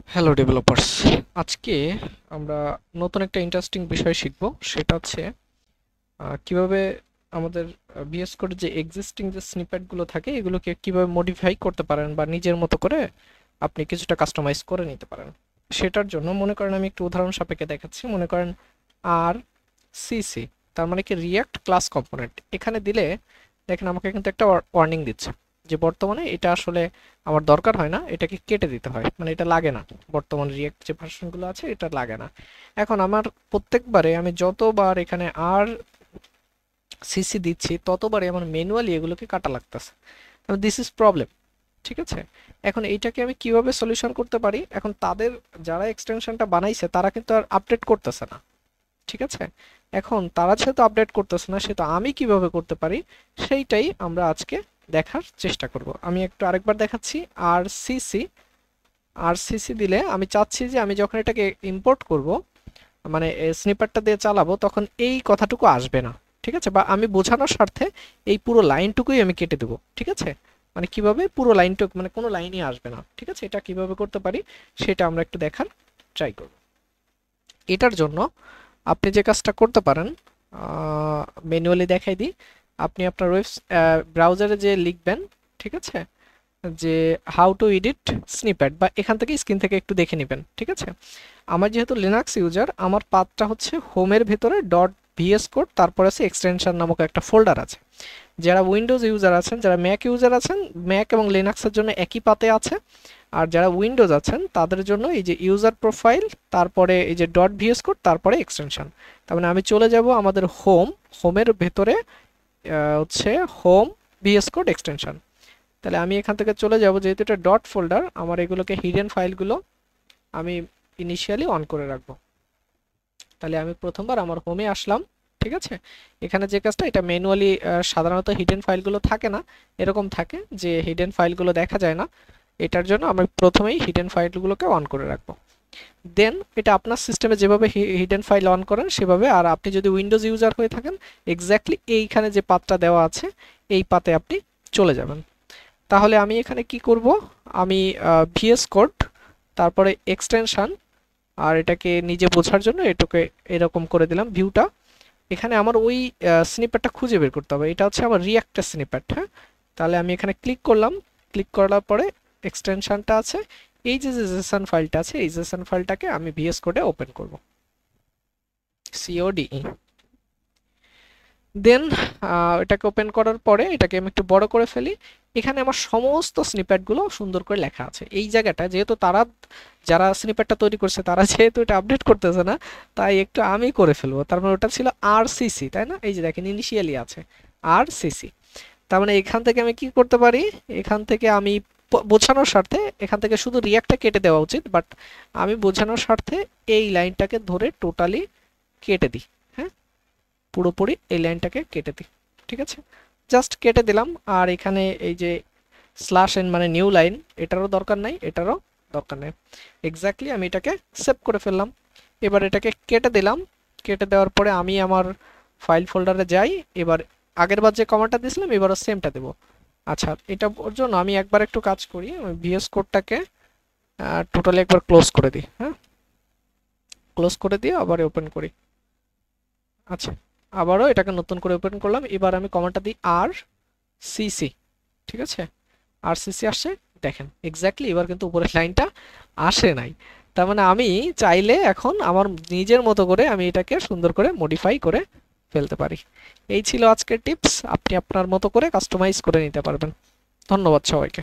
Hello developers. আজকে আমরা নতুন একটা ইন্টারেস্টিং বিষয় শিখব। সেটা হচ্ছে কিভাবে আমাদের ভিএস কোডের যে এক্সিস্টিং যে স্নিপেটগুলো থাকে এগুলোকে কিভাবে মডিফাই করতে পারেন বা নিজের মতো করে আপনি কিছুটা কাস্টমাইজ করে নিতে পারেন। সেটার জন্য মনে করেন আমি একটু উদাহরণ সাপেক্ষে দেখাচ্ছি। মনে করেন আর সিসি, তার মানে কি রিয়াক্ট ক্লাস কম্পোনেন্ট, এখানে দিলে দেখেন আমাকে কিন্তু একটা ওয়ার্নিং দিচ্ছে যে বর্তমানে এটা আসলে আমার দরকার হয় না, এটাকে কেটে দিতে হয়, মানে এটা লাগে না। বর্তমান রিয়েক্ট যে ভার্সনগুলো আছে এটা লাগে না। এখন আমার প্রত্যেকবারে আমি যতবার এখানে আর সিসি দিচ্ছি ততবারই আমার ম্যানুয়ালি এগুলোকে কাটা লাগতেছে। This is problem. ঠিক আছে, এখন এইটাকে আমি কিভাবে সলিউশন করতে পারি? এখন তাদের যারা এক্সটেনশনটা বানাইছে তারা কিন্তু আর আপডেট করতেছে না। ঠিক আছে, এখন তারা যেহেতু আপডেট করতেছে না সেহেতু আমি কিভাবে করতে পারি সেইটাই আমরা আজকে দেখার চেষ্টা করব। আমি একটু আরেকবার দেখাচ্ছি। আর সিসি, আর সিসি দিলে আমি চাচ্ছি যে আমি যখন এটাকে ইম্পোর্ট করব, মানে স্নিপারটা দিয়ে চালাবো, তখন এই কথাটুকু আসবে না। ঠিক আছে, বা আমি বোঝানোর স্বার্থে এই পুরো লাইনটুকুই আমি কেটে দেবো। ঠিক আছে, মানে কিভাবে পুরো লাইনটুকু, মানে কোনো লাইনই আসবে না। ঠিক আছে, এটা কিভাবে করতে পারি সেটা আমরা একটু দেখার ট্রাই করব। এটার জন্য আপনি যে কাজটা করতে পারেন, ম্যানুয়ালি দেখাই দিই। আপনি আপনার ব্রাউজারে যে লিখবেন, ঠিক আছে, যে হাউ টু এডিট স্নিপ্যাট, বা এখান থেকে স্ক্রিন থেকে একটু দেখে নেবেন। ঠিক আছে, আমার যেহেতু লিনাক্স ইউজার, আমার পাথটা হচ্ছে হোমের ভেতরে ডট ভিএস কোড, তারপর আছে এক্সটেনশন নামক একটা ফোল্ডার আছে। যারা উইন্ডোজ ইউজার আছেন, যারা ম্যাক ইউজার আছেন, ম্যাক এবং লিনাক্সের জন্য একই পাতে আছে। আর যারা উইন্ডোজ আছেন তাদের জন্য এই যে ইউজার প্রোফাইল, তারপরে এই যে ডট ভিএস কোড, তারপরে এক্সটেনশন। তার মানে আমি চলে যাব আমাদের হোমের ভেতরে, হচ্ছে হোম ভিএস কোড এক্সটেনশন। তাহলে আমি এখান থেকে চলে যাব, যেহেতু এটা ডট ফোল্ডার, আমার এগুলোকে হিডেন ফাইলগুলো আমি ইনিশিয়ালি অন করে রাখবো। তাহলে আমি প্রথমবার আমার হোমে আসলাম। ঠিক আছে, এখানে যে কাজটা, এটা ম্যানুয়ালি সাধারণত হিডেন ফাইলগুলো থাকে না, এরকম থাকে যে হিডেন ফাইলগুলো দেখা যায় না। এটার জন্য আমি প্রথমেই হিডেন ফাইলগুলোকে অন করে রাখবো। দেন এটা আপনার সিস্টেমে যেভাবে হিডেন ফাইল অন করেন সেভাবে, আর আপনি যদি উইন্ডোজ ইউজার হয়ে থাকেন এক্স্যাক্টলি এইখানে যে পাথটা দেওয়া আছে এই পাতে আপনি চলে যাবেন। তাহলে আমি এখানে কি করব, আমি ভিএস কোড, তারপরে এক্সটেনশন, আর এটাকে নিজে বোঝার জন্য এটাকে এরকম করে দিলাম ভিউটা। এখানে আমার ওই স্নিপেটটা খুঁজে বের করতে হবে, এটা হচ্ছে আমার রিঅ্যাক্টের স্নিপেট। হ্যাঁ, তাহলে আমি এখানে ক্লিক করলাম। ক্লিক করার পরে এক্সটেনশনটা আছে, এই যে জেসন ফাইলটা আছে, এই জেসন ফাইলটাকে আমি ভিএস কোডে ওপেন করব, সিওডি। দেন এটাকে ওপেন করার পরে এটাকে আমি একটু বড় করে ফেলি। এখানে আমার সমস্ত স্নিপ্যাটগুলো সুন্দর করে লেখা আছে। এই জায়গাটা যেহেতু তারা, যারা স্নিপ্যাটটা তৈরি করছে তারা যেহেতু এটা আপডেট করতেছে না, তাই একটু আমি করে ফেলবো। তার মানে ওটা ছিল আর সিসি, তাই না? এই যে দেখেন ইনিশিয়ালি আছে আর সিসি। তার মানে এখান থেকে আমি কি করতে পারি, এখান থেকে আমি বোঝানোর স্বার্থে এখান থেকে শুধু রিয়াক্টটা কেটে দেওয়া উচিত, বাট আমি বোঝানোর স্বার্থে এই লাইনটাকে ধরে টোটালি কেটে দিই। হ্যাঁ, পুরোপুরি এই লাইনটাকে কেটে দিই। ঠিক আছে, জাস্ট কেটে দিলাম। আর এখানে এই যে স্ল্যাশ এন মানে নিউ লাইন, এটারও দরকার নাই, এটারও দরকার নেই। এক্স্যাক্টলি আমি এটাকে সেভ করে ফেললাম। এবার এটাকে কেটে দিলাম। কেটে দেওয়ার পরে আমি আমার ফাইল ফোল্ডারে যাই। এবার আগের বার যে কমান্ডটা দিয়েছিলাম এবারও সেমটা দেবো। আচ্ছা, এটা ওর জন্য আমি একবার একটু কাজ করি, আমি ভিএস কোডটাকে টোটালি একবার ক্লোজ করে দিই। হ্যাঁ, ক্লোজ করে দিয়ে আবার ওপেন করি। আচ্ছা, আবারও এটাকে নতুন করে ওপেন করলাম। এবার আমি কমান্ডটা দিই আর সিসি। ঠিক আছে, আর সিসি আসছে। দেখেন এক্স্যাক্টলি এবার কিন্তু উপরের লাইনটা আসে নাই। তার মানে আমি চাইলে এখন আমার নিজের মতো করে আমি এটাকে সুন্দর করে মডিফাই করে ফেলতে পারি। এই ছিল আজকের টিপস, আপনি আপনার মতো করে কাস্টমাইজ করে নিতে পারবেন। ধন্যবাদ সবাইকে।